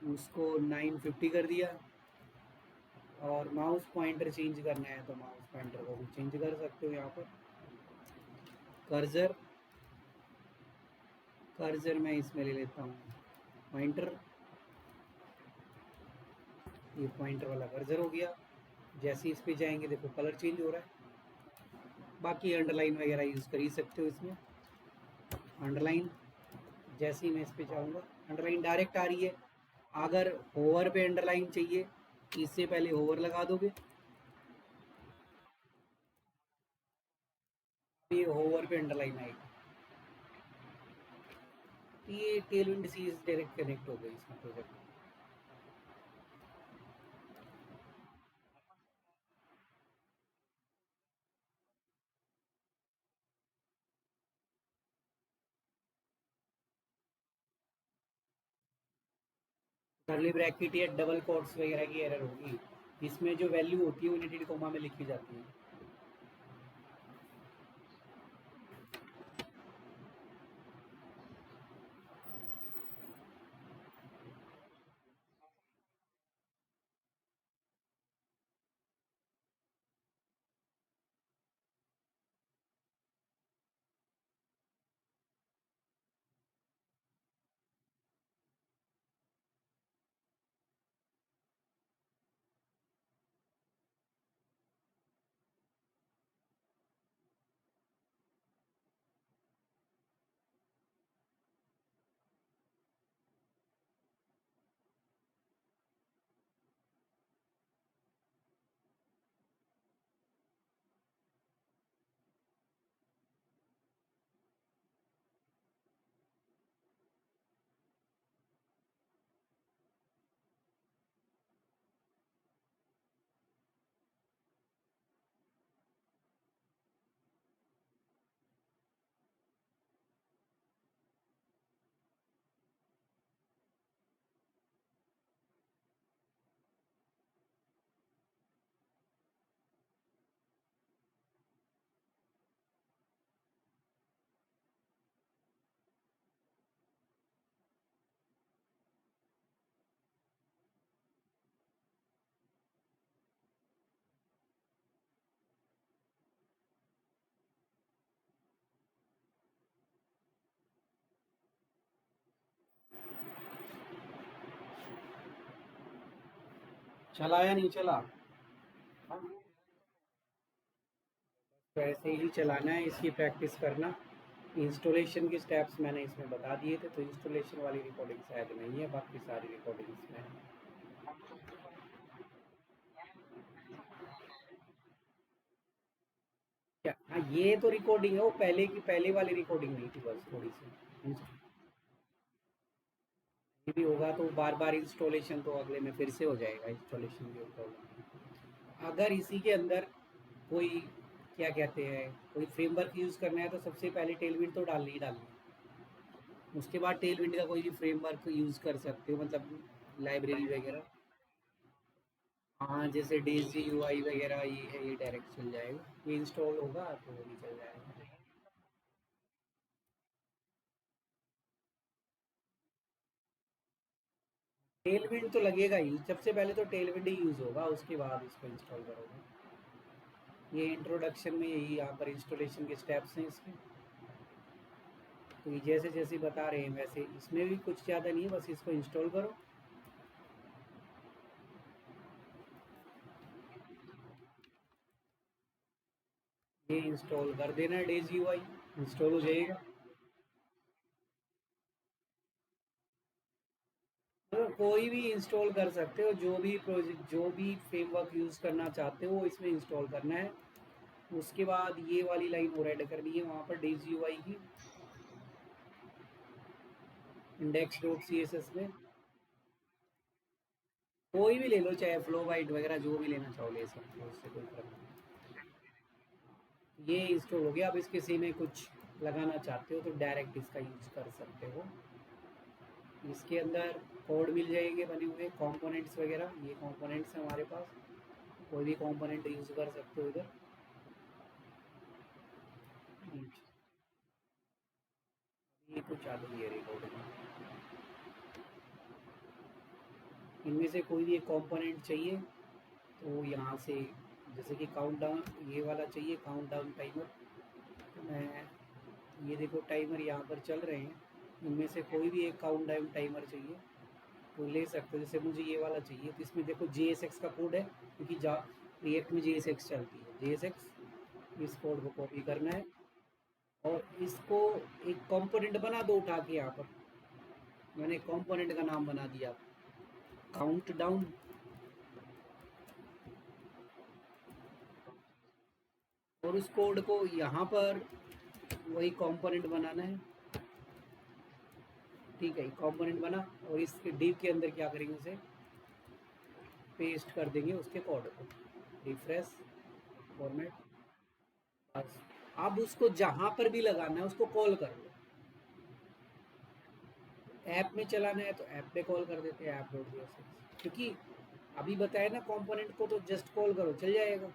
उसको 950 कर दिया, और माउस पॉइंटर चेंज करना है तो माउस पॉइंटर को भी चेंज कर सकते हो यहाँ पर, कर्जर, कर्जर मैं इसमें ले लेता हूँ पॉइंटर, ये पॉइंटर वाला कर्जर हो गया। जैसे इस पे जाएंगे देखो कलर चेंज हो रहा है, बाकी अंडरलाइन वगैरह यूज़ कर ही सकते हो इसमें, अंडरलाइन जैसे ही मैं इस पे जाऊँगा अंडरलाइन डायरेक्ट आ रही है, अगर होवर पे अंडरलाइन चाहिए इससे पहले होवर लगा दोगे, ये होवर पे अंडरलाइन आएगी, तो ये टेलविंड सीरीज डायरेक्ट कनेक्ट हो गई इसमें प्रोजेक्ट। कर्ली ब्रैकेट या डबल कोट्स वगैरह की एरर होगी, इसमें जो वैल्यू होती है वो इनवर्टेड कोमा में लिखी जाती है। चला या नहीं चला? वैसे ही चलाना है, इसकी प्रैक्टिस करना। इंस्टॉलेशन के स्टेप्स मैंने इसमें बता दिए थे, तो इंस्टॉलेशन वाली रिकॉर्डिंग शायद नहीं है, बाकी सारी रिकॉर्डिंग इसमें है। क्या? हाँ, ये तो रिकॉर्डिंग है, वो पहले की पहले वाली रिकॉर्डिंग नहीं थी, बस थोड़ी सी। ये भी होगा तो बार बार इंस्टॉलेशन तो अगले में फिर से हो जाएगा, इंस्टॉलेशन भी होगा। अगर इसी के अंदर कोई, क्या कहते हैं, कोई फ्रेमवर्क यूज़ करना है तो सबसे पहले टेलविंड तो डालनी ही डालनी है। उसके बाद टेलविंड का कोई भी फ्रेमवर्क यूज़ कर सकते हो, मतलब लाइब्रेरी वगैरह। हाँ, जैसे डेज़ी यूआई वगैरह, ये है, ये डायरेक्ट चल जाएगा, ये इंस्टॉल होगा तो वो भी चल जाएगा। टेलविंड तो लगेगा ही, सबसे पहले तो टेलविंड ही यूज़ होगा, उसके बाद इसको इंस्टॉल करोगे। ये इंट्रोडक्शन में यही यहाँ पर इंस्टॉलेशन के स्टेप्स हैं इसके। तो ये जैसे जैसे बता रहे हैं वैसे इसमें भी कुछ ज़्यादा नहीं है, बस इसको इंस्टॉल करो। ये इंस्टॉल कर देना है डेज़ यूआई, इंस्टॉल हो जाएगा। तो कोई भी इंस्टॉल कर सकते हो, जो भी प्रोजेक्ट, जो भी फ्रेमवर्क यूज़ करना चाहते हो वो इसमें इंस्टॉल करना है। उसके बाद ये वाली लाइन और ऐड करनी है वहाँ पर डेज़ यूआई की, index dot C S S में। कोई भी ले लो, चाहे फ्लो बाइट वगैरह जो भी लेना चाहो ले सकते हो, उससे कोई फर्क नहीं। ये इंस्टॉल हो गया, अब इसके सी में कुछ लगाना चाहते हो तो डायरेक्ट इसका यूज कर सकते हो। इसके अंदर कोड मिल जाएंगे बने हुए कंपोनेंट्स वगैरह, ये कंपोनेंट्स हैं हमारे पास, कोई भी कंपोनेंट यूज कर सकते हो इधर। ये तो चालू ही है रिकॉर्डिंग। इनमें से कोई भी एक कंपोनेंट चाहिए तो यहाँ से, जैसे कि काउंट डाउन, ये वाला चाहिए काउंट डाउन टाइमर। तो मैं, ये देखो टाइमर यहाँ पर चल रहे हैं, इनमें से कोई भी एक काउंट डाउन टाइमर चाहिए तो ले सकते हो। जैसे मुझे ये वाला चाहिए तो इसमें देखो जे एस एक्स का कोड है, क्योंकि जा रिएक्ट में जे एस एक्स चलती है, जे एस एक्स, इस कोड को कॉपी करना है और इसको एक कंपोनेंट बना दो उठा के यहाँ पर। मैंने कंपोनेंट का नाम बना दिया काउंट डाउन। और उस कोड को यहाँ पर वही कंपोनेंट बनाना है। ठीक है, कंपोनेंट बना और इसके डिव के अंदर क्या करेंगे, उसे पेस्ट कर देंगे उसके कोड को। रिफ्रेश, फॉर्मेट, बस। अब उसको जहाँ पर भी लगाना है उसको कॉल कर लो। ऐप में चलाना है तो ऐप पे कॉल कर देते हैं, ऐप डॉट क्योंकि अभी बताया ना कंपोनेंट को, तो जस्ट कॉल करो चल जाएगा।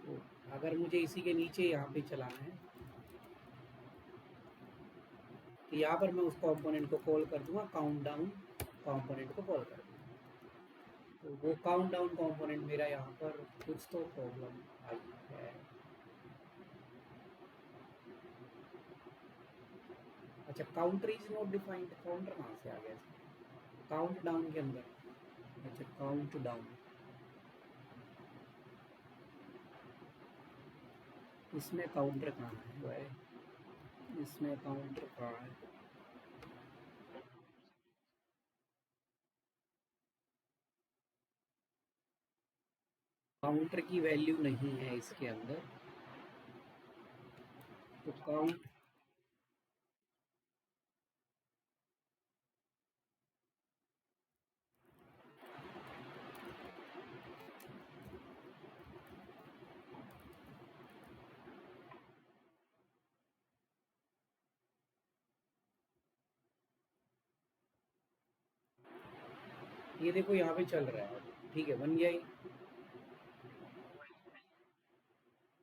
तो अगर मुझे इसी के नीचे यहाँ पे चलाना है तो यहाँ पर मैं उस कंपोनेंट को कॉल कर दूंगा, काउंट डाउन कंपोनेंट को कॉल कर दूंगा। तो वो काउंट डाउन कंपोनेंट मेरा यहाँ पर कुछ तो प्रॉब्लम आई है। अच्छा, counter is not defined, counter कहाँ से आ गया काउंट डाउन के अंदर? अच्छा, काउंट डाउन, इसमें काउंटर कहाँ है भाई? इसमें काउंटर कहाँ है? काउंटर की वैल्यू नहीं है इसके अंदर, तो काउंट, ये देखो यहाँ पे चल रहा है, ठीक है, बन गया ही।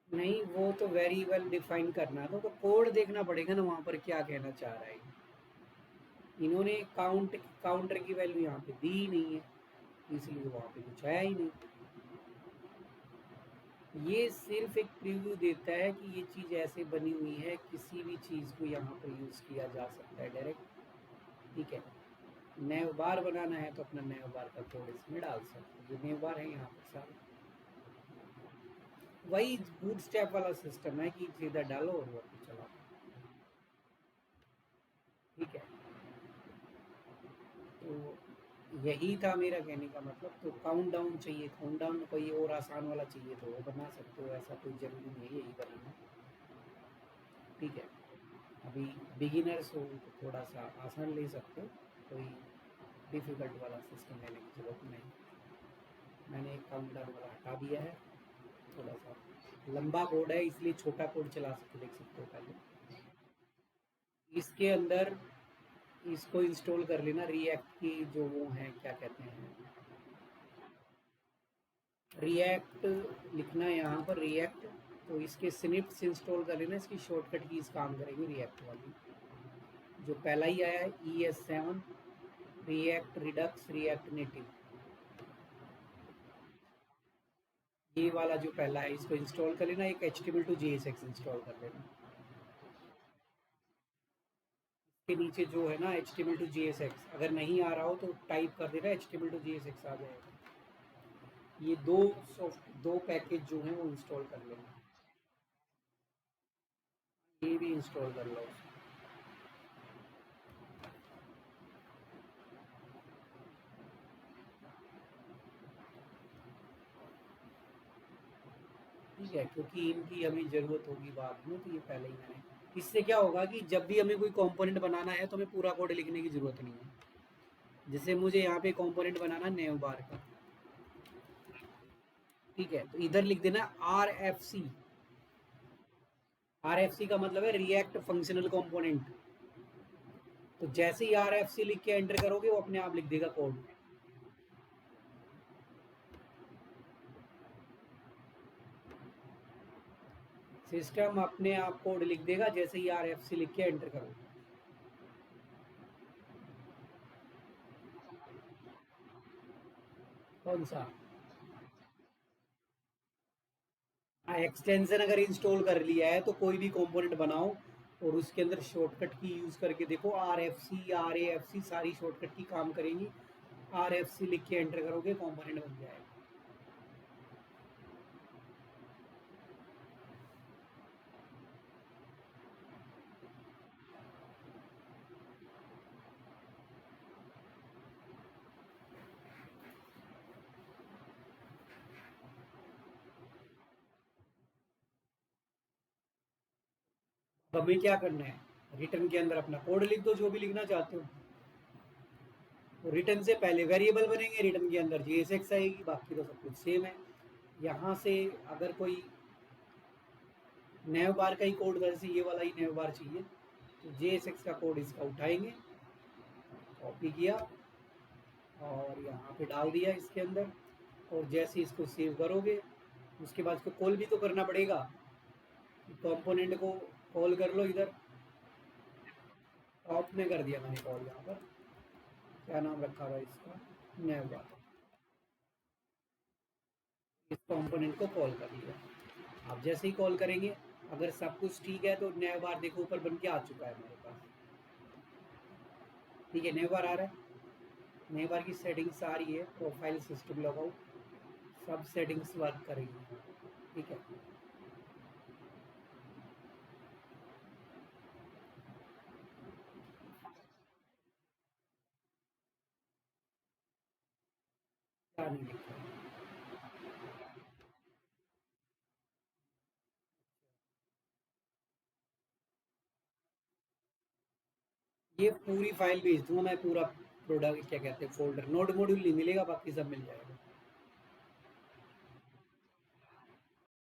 नहीं, वो तो वेरिएबल डिफाइन करना है, तो कोड देखना पड़ेगा ना वहाँ पर क्या कहना चाह रहा है। इन्होंने काउंटर की वैल्यू यहाँ पे दी ही नहीं है, इसलिए वहाँ पे कुछ आया ही नहीं। ये सिर्फ एक प्रीव्यू देता है कि ये चीज़ ऐसे बनी हुई है, किसी भी चीज़ को यहाँ पर यूज़ किया जा सकता है डायरेक्ट। ठीक है, नैव बार बनाना है तो अपना नैव बार का कोड इसमें डाल सकते हो। ये नैव बार है यहाँ पर सारा, वही बूट स्ट्रैप वाला सिस्टम है कि सीधा डालो और वो चलाओ। ठीक है, तो यही था मेरा कहने का मतलब। तो काउंट डाउन चाहिए, काउंट डाउन कोई और आसान वाला चाहिए तो वो बना सकते हो, ऐसा कोई ज़रूरी नहीं है यही बनाना। ठीक है, अभी बिगिनर्स हो तो थोड़ा सा आसान ले सकते हो, कोई डिफ़िकल्ट वाला सिस्टम लेने की ज़रूरत नहीं। मैंने एक काउंट डाउन वाला हटा दिया है, थोड़ा सा लंबा कोड है इसलिए छोटा कोड चला सकते, देख सकते हो पहले। इसके अंदर इसको इंस्टॉल कर लेना, रिएक्ट की जो वो हैं क्या कहते हैं, रिएक्ट लिखना है यहाँ पर रिएक्ट। तो इसके स्निप्स इंस्टॉल कर लेना, इसकी शॉर्टकट कीज काम करेंगी रिएक्ट वाली। जो पहला ही आया है ES7 react Redux react native, ये वाला जो पहला है इसको इंस्टॉल कर लेना। एक HTML2 JSX इंस्टॉल कर लेना। के नीचे जो है ना HTML2 JSX, अगर नहीं आ रहा हो तो टाइप कर देना HTML2 JSX आ जाएगा। ये दो पैकेज जो हैं वो इंस्टॉल कर लेना। ये भी इंस्टॉल कर लो। ठीक है, क्योंकि इनकी हमें ज़रूरत होगी बाद में, तो ये पहले ही मैंने। इससे क्या होगा कि जब भी हमें कोई कंपोनेंट बनाना है तो हमें पूरा कोड लिखने की ज़रूरत नहीं है। जैसे मुझे यहाँ पे कंपोनेंट बनाना नेव बार का, ठीक है, तो इधर लिख देना RFC। RFC का मतलब है रिएक्ट फंक्शनल कंपोनेंट। तो जैसे ही RFC लिख के एंटर करोगे वो अपने आप लिख देगा कोड। सिस्टम अपने आप कोड लिख देगा जैसे ही RFC लिख के एंटर करोगे। कौन सा? एक्सटेंशन अगर इंस्टॉल कर लिया है तो कोई भी कंपोनेंट बनाओ और उसके अंदर शॉर्टकट की यूज़ करके देखो, RFC RAFC सारी शॉर्टकट की काम करेंगी। RFC लिख के एंटर करोगे कंपोनेंट बन जाएगा। हमें क्या करना है, रिटर्न के अंदर अपना कोड लिख दो जो भी लिखना चाहते हो। तो रिटर्न से पहले वेरिएबल बनेंगे, रिटर्न के अंदर JSX आएगी, बाकी तो सब कुछ सेम है। यहाँ से अगर कोई नैव बार का ही कोड, जैसे ये वाला ही नैव बार चाहिए तो JSX का कोड इसका उठाएंगे, कॉपी किया और यहाँ पे डाल दिया इसके अंदर। और जैसे इसको सेव करोगे उसके बाद इसको कॉल भी तो करना पड़ेगा, कंपोनेंट को कॉल कर लो। इधर टॉप में कर दिया मैंने कॉल, यहाँ पर क्या नाम रखा हुआ इसका, नैव बार। इस कंपोनेंट को कॉल कर लिया। आप जैसे ही कॉल करेंगे अगर सब कुछ ठीक है तो नैव बार देखो ऊपर बन के आ चुका है मेरे पास। ठीक है, नैव बार आ रहा है। नैव बार की सेटिंग्स आ रही है, प्रोफाइल सिस्टम लॉगआउट सब सेटिंग्स वर्क करेगी। ठीक है, क्या नहीं लिखा है। ये पूरी फाइल भेज दूंगा मैं, पूरा प्रोडक्ट क्या कहते हैं फोल्डर, नोड मॉड्यूल नहीं मिलेगा, बाकी सब मिल जाएगा।